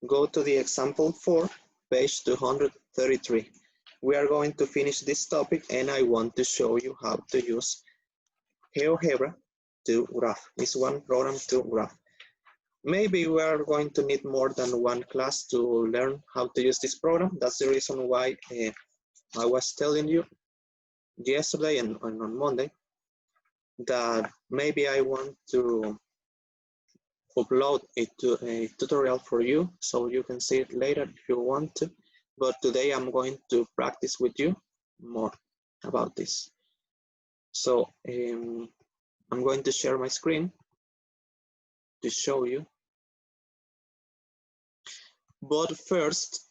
Go to the example 4, page 233. We are going to finish this topic and I want to show you how to use GeoGebra to graph. It's one program to graph. Maybe we are going to need more than one class to learn how to use this program. That's the reason why I was telling you yesterday and on Monday that maybe I want to upload a tutorial for you so you can see it later if you want to. But today I'm going to practice with you more about this. So I'm going to share my screen to show you. But first,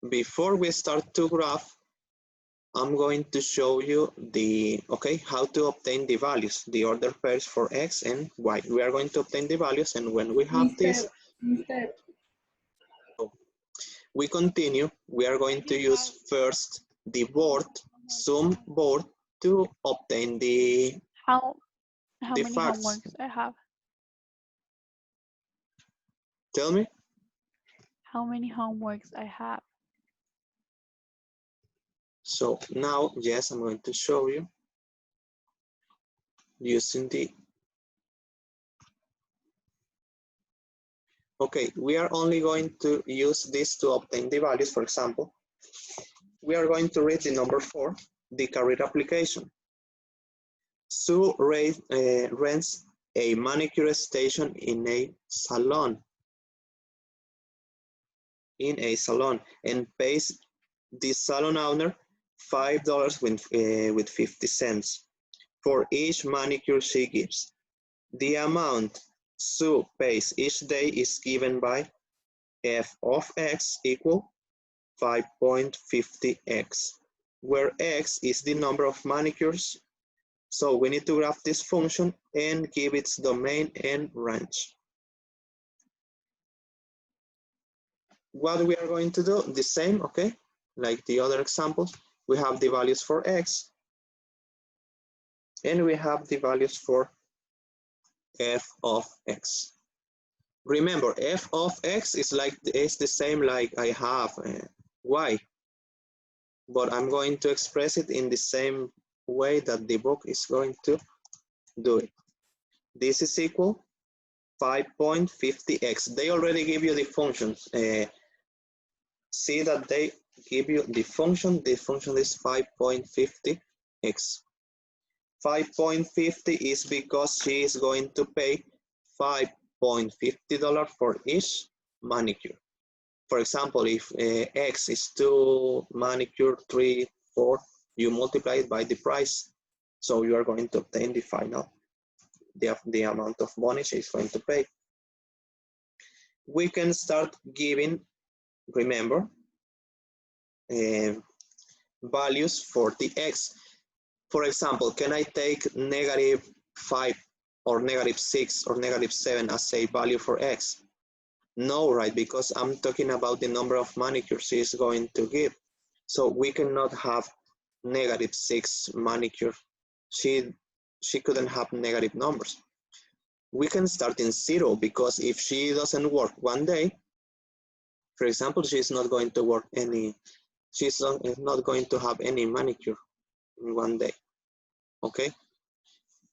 before we start to graph, I'm going to show you how to obtain the values, the order pairs for X and Y. We are going to obtain the values, and when we have this, we continue. We are going to use first the board, sum board, to obtain the How many facts. homeworks I have? Tell me. How many homeworks I have? So now, yes, I'm going to show you using the. Okay, we are only going to use this to obtain the values. For example, we are going to read the number 4, the career application. Sue rents a manicure station in a salon. And pays the salon owner $5 with 50 cents for each manicure she gives. The amount Sue pays each day is given by f of x equal 5.50x, where x is the number of manicures. So we need to graph this function and give its domain and range. What we are going to do, the same, okay? Like the other examples, we have the values for x and we have the values for f of x. Remember, f of x is the same like I have y, but I'm going to express it in the same way that the book is going to do it. This is equal 5.50x. They already give you the functions. See that they give you the function. The function is 5.50x. 5.50 is because she is going to pay $5.50 for each manicure. For example, if x is 2, manicure 3, 4, you multiply it by the price. So you are going to obtain the final, the amount of money she is going to pay. We can start giving, remember, values for the x. For example, can I take -5 or -6 or -7 as a value for x? No, right, because I'm talking about the number of manicures she is going to give. So we cannot have -6 manicure. She couldn't have negative numbers. We can start in 0 because if she doesn't work one day, for example, she's not going to work she's not going to have any manicure in one day, okay?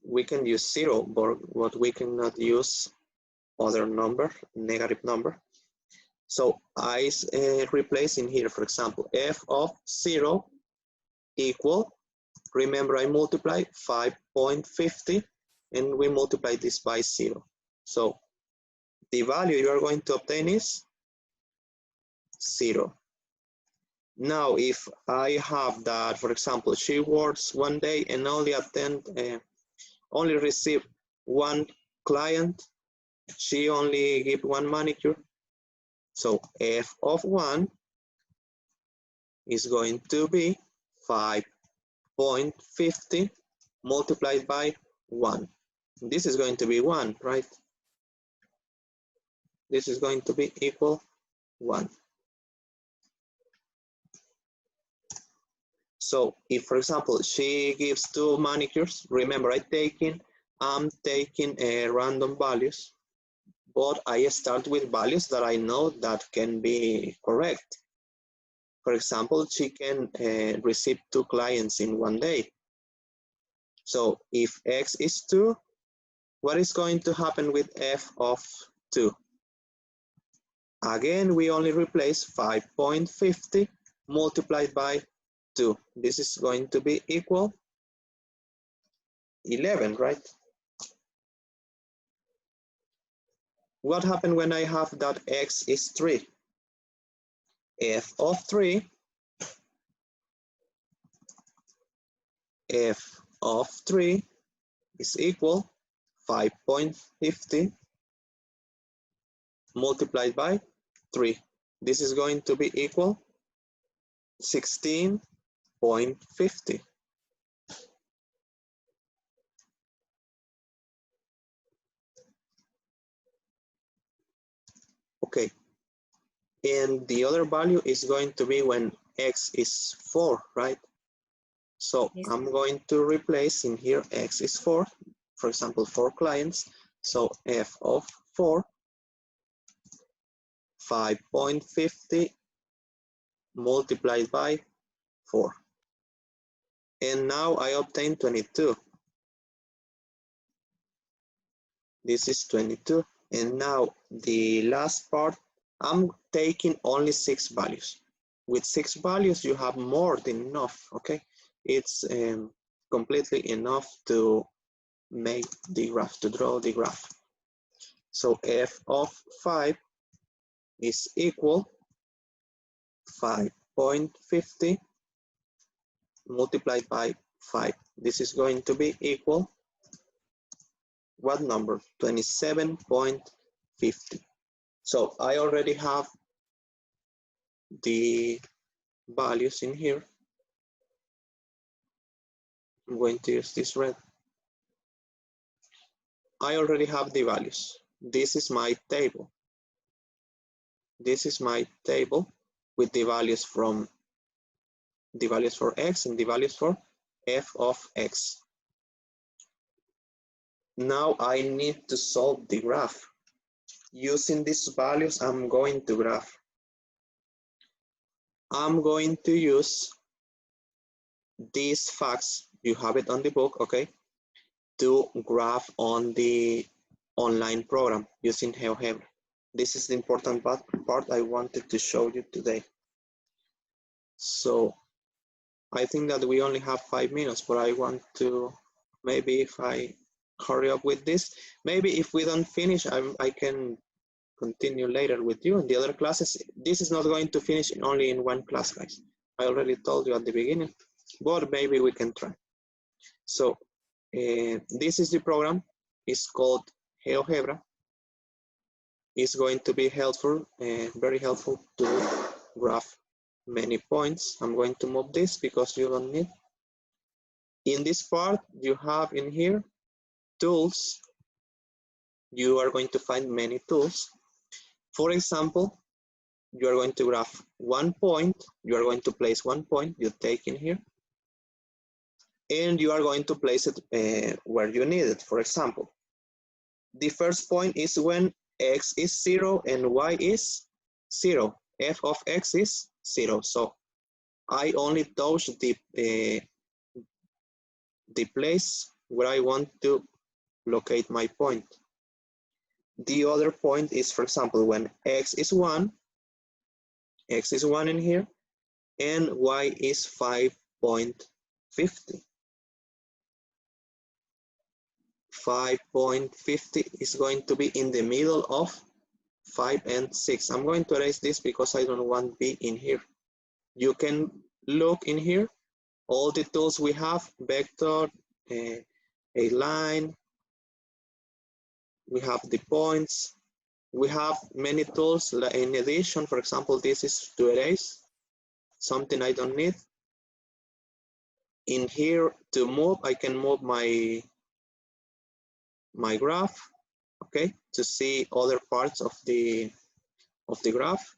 We can use 0, but we cannot use other number, negative number. So I replace in here, for example, f of 0 equal, remember I multiply 5.50 and we multiply this by 0. So the value you are going to obtain is 0. Now, if I have that, for example, she works one day and only receive one client, she only give one manicure. So f of 1 is going to be 5.50 multiplied by 1. This is going to be 1, right? This is going to be equal 1. So if, for example, she gives 2 manicures, remember I'm taking random values, but I start with values that I know that can be correct. For example, she can receive 2 clients in one day. So if X is 2, what is going to happen with F of 2? Again, we only replace 5.50 multiplied by 2. This is going to be equal 11, right? What happened when I have that X is 3? F of 3 is equal 5.50 multiplied by 3. This is going to be equal 16.50. Okay, and the other value is going to be when X is 4, right? So Yes. I'm going to replace in here X is 4, for example, 4 clients. So F of 4, 5.50 multiplied by 4. And now I obtain 22. This is 22. And now the last part, I'm taking only 6 values. With 6 values, you have more than enough, okay? It's completely enough to make the graph, to draw the graph. So F of 5 is equal 5.50 multiplied by 5. This is going to be equal, what number? 27.50. So I already have the values in here. I'm going to use this red. I already have the values. This is my table. This is my table with the values from the values for X and the values for F of X. Now I need to solve the graph. Using these values, I'm going to graph. I'm going to use these facts, you have it on the book, okay, to graph on the online program using GeoGebra. This is the important part I wanted to show you today. So I think that we only have 5 minutes, but I want to, maybe if I hurry up with this, maybe if we don't finish, I can continue later with you in the other classes. This is not going to finish only in one class, guys. I already told you at the beginning, but maybe we can try. So this is the program. It's called GeoGebra. It's going to be helpful, very helpful to graph many points. I'm going to move this because you don't need. In this part, you have in here tools. You are going to find many tools. For example, you are going to graph 1 point. You are going to place 1 point you take in here. And you are going to place it where you need it. For example, the first point is when X is 0 and Y is 0. F of X is 0. So I only touch the place where I want to locate my point. The other point is, for example, when X is 1 in here, and Y is 5.50. 5.50 is going to be in the middle of 5 and 6. I'm going to erase this because I don't want B in here. You can look in here, all the tools we have, vector, a line, we have the points, we have many tools. In addition, for example, this is to erase something I don't need. In here, to move, I can move my graph, okay, to see other parts of the graph.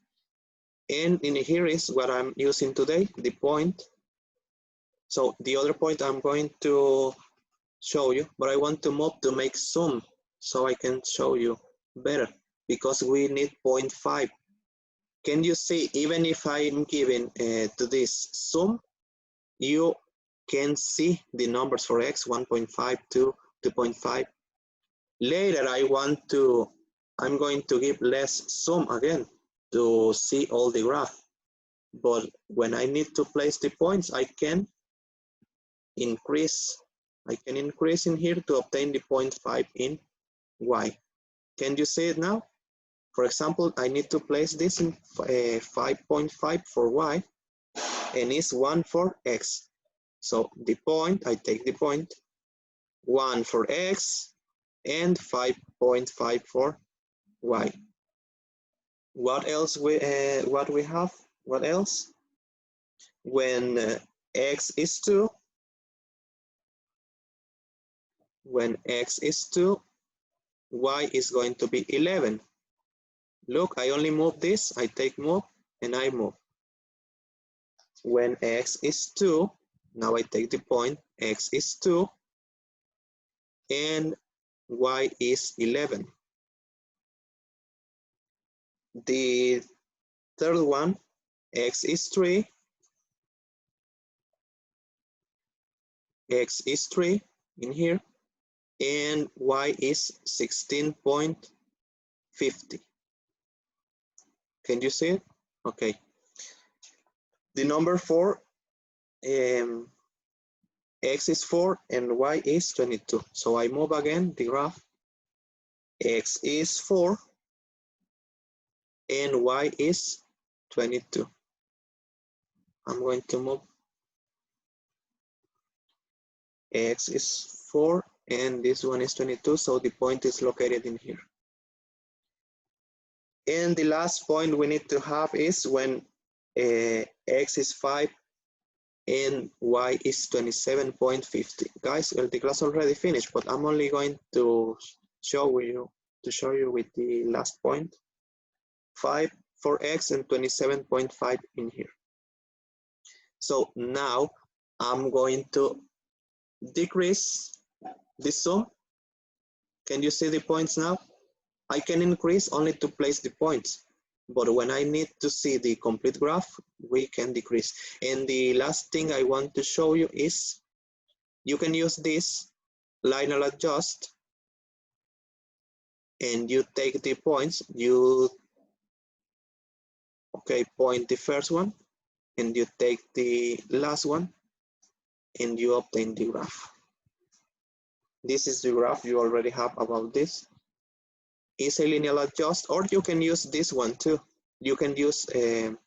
And in here is what I'm using today, the point. So the other point I'm going to show you, but I want to move to make zoom so I can show you better. because we need 0.5. Can you see, even if I'm giving to this sum, you can see the numbers for x, 1.5, 2, 2.5. Later, I'm going to give less sum again to see all the graph. But when I need to place the points, I can increase in here to obtain the 0.5 in y. Can you see it now? For example, I need to place this in 5.5 for y, and it's 1 for x. So the point, I take the point, 1 for x, and 5.5 for y. What else what we have? What else? When x is 2, when x is 2, y is going to be 11. Look, I only move this, I take move, and I move. When x is 2, now I take the point, x is 2, and y is 11. The third one, x is 3, x is 3 in here, and y is 16.50. Can you see it? Okay. The number 4, x is 4 and y is 22. So I move again the graph. X is 4 and y is 22. I'm going to move. X is 4 and this one is 22, so the point is located in here. And the last point we need to have is when x is 5 and y is 27.50. Guys, the class already finished, but I'm only going to show you with the last point. 5 for x and 27.5 in here. So now I'm going to decrease the sum. Can you see the points now? I can increase only to place the points, but when I need to see the complete graph, we can decrease. And the last thing I want to show you is you can use this linear adjust, and you take the points, point the first one, and you take the last one, and you obtain the graph. This is the graph you already have about this. It's a linear adjust, or you can use this one too. You can use the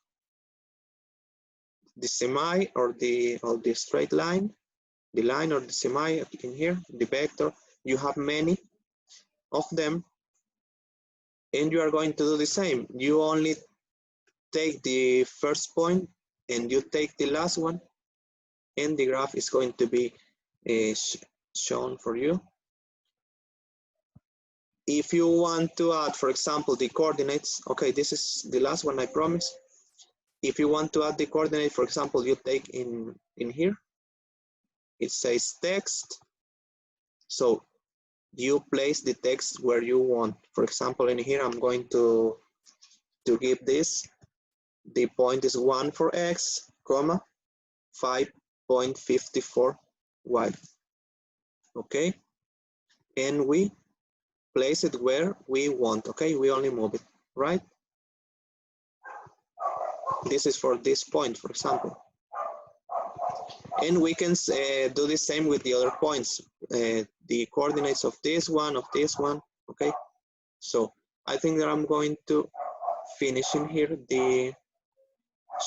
semi or the straight line, the line or the semi in here, the vector. You have many of them, and you are going to do the same. You only take the first point and you take the last one, and the graph is going to be shown for you. If you want to add, for example, the coordinates, okay, this is the last one, I promise. If you want to add the coordinate, for example, you take in here, it says text. So you place the text where you want. For example, in here, I'm going to give this. The point is 1 for x, comma, 5.54 y. Okay, and we place it where we want. Okay, we only move it, right? This is for this point, for example. And we can do the same with the other points, the coordinates of this one, okay? So I think that I'm going to finish in here the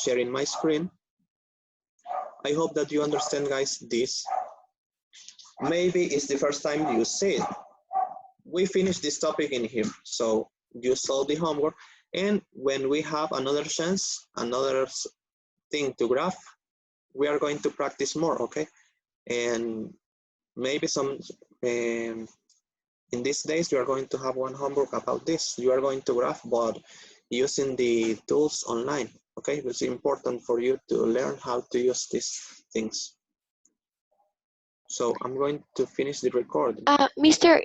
sharing my screen. I hope that you understand, guys, this. Maybe it's the first time you see it. We finished this topic in here, so you solve the homework, and when we have another chance, another thing to graph, we are going to practice more, okay? And maybe some, in these days, you are going to have one homework about this. You are going to graph, but using the tools online, okay? It's important for you to learn how to use these things. So I'm going to finish the recording. Mr.